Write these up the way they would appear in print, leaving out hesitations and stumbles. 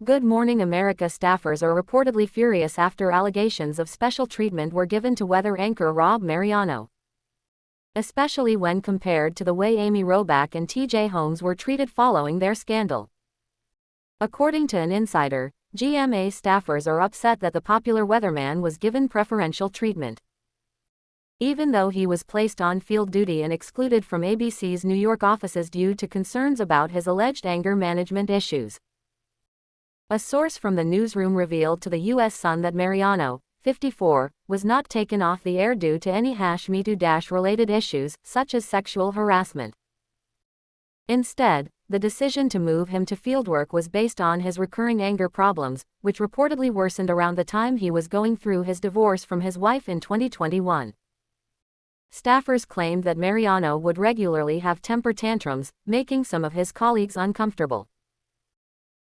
Good Morning America staffers are reportedly furious after allegations of special treatment were given to weather anchor Rob Mariano, especially when compared to the way Amy Robach and TJ Holmes were treated following their scandal. According to an insider, GMA staffers are upset that the popular weatherman was given preferential treatment, even though he was placed on field duty and excluded from ABC's New York offices due to concerns about his alleged anger management issues. A source from the newsroom revealed to the U.S. Sun that Mariano, 54, was not taken off the air due to any #MeToo-related issues, such as sexual harassment. Instead, the decision to move him to fieldwork was based on his recurring anger problems, which reportedly worsened around the time he was going through his divorce from his wife in 2021. Staffers claimed that Mariano would regularly have temper tantrums, making some of his colleagues uncomfortable.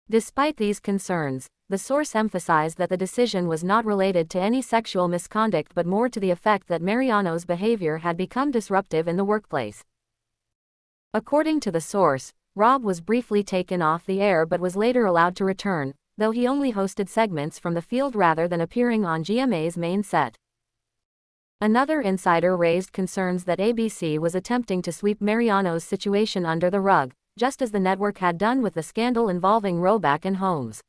Despite these concerns, the source emphasized that the decision was not related to any sexual misconduct but more to the effect that Mariano's behavior had become disruptive in the workplace. According to the source, Rob was briefly taken off the air but was later allowed to return, though he only hosted segments from the field rather than appearing on GMA's main set. Another insider raised concerns that ABC was attempting to sweep Mariano's situation under the rug, just as the network had done with the scandal involving Robach and Holmes.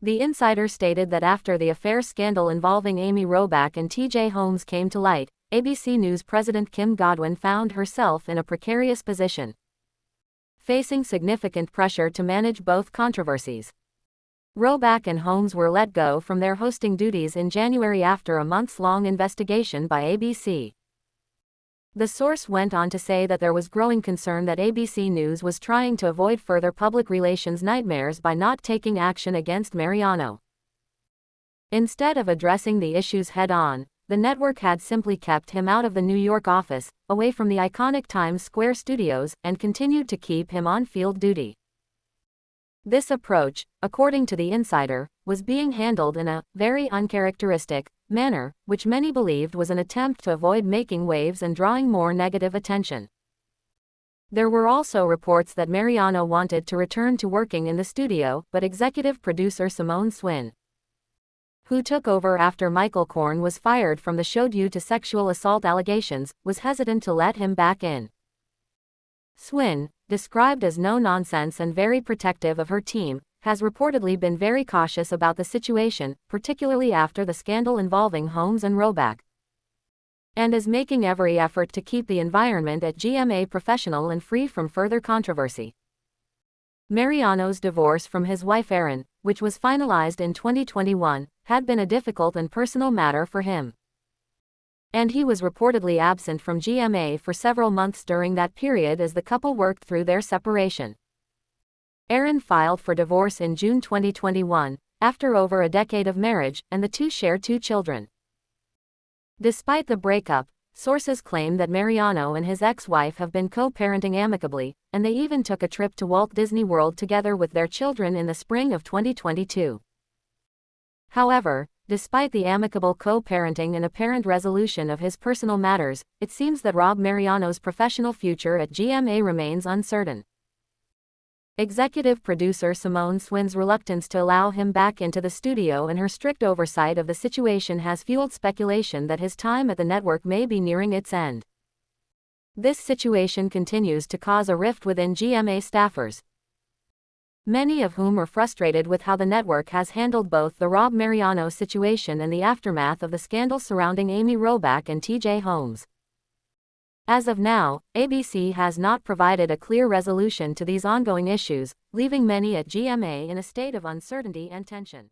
The insider stated that after the affair scandal involving Amy Robach and TJ Holmes came to light, ABC News president Kim Godwin found herself in a precarious position, facing significant pressure to manage both controversies. Robach and Holmes were let go from their hosting duties in January after a months-long investigation by ABC. The source went on to say that there was growing concern that ABC News was trying to avoid further public relations nightmares by not taking action against Mariano. Instead of addressing the issues head-on, the network had simply kept him out of the New York office, away from the iconic Times Square studios, and continued to keep him on field duty. This approach, according to the insider, was being handled in a very uncharacteristic manner, which many believed was an attempt to avoid making waves and drawing more negative attention. There were also reports that Mariano wanted to return to working in the studio, but executive producer Simone Swin, who took over after Michael Korn was fired from the show due to sexual assault allegations, was hesitant to let him back in. Swin, described as no-nonsense and very protective of her team, has reportedly been very cautious about the situation, particularly after the scandal involving Holmes and Robach, and is making every effort to keep the environment at GMA professional and free from further controversy. Mariano's divorce from his wife Erin, which was finalized in 2021, had been a difficult and personal matter for him, and he was reportedly absent from GMA for several months during that period as the couple worked through their separation. Erin filed for divorce in June 2021, after over a decade of marriage, and the two share 2 children. Despite the breakup, sources claim that Mariano and his ex-wife have been co-parenting amicably, and they even took a trip to Walt Disney World together with their children in the spring of 2022. However, despite the amicable co-parenting and apparent resolution of his personal matters, it seems that Rob Mariano's professional future at GMA remains uncertain. Executive producer Simone Swin's reluctance to allow him back into the studio and her strict oversight of the situation has fueled speculation that his time at the network may be nearing its end. This situation continues to cause a rift within GMA staffers, many of whom are frustrated with how the network has handled both the Rob Mariano situation and the aftermath of the scandal surrounding Amy Robach and TJ Holmes. As of now, ABC has not provided a clear resolution to these ongoing issues, leaving many at GMA in a state of uncertainty and tension.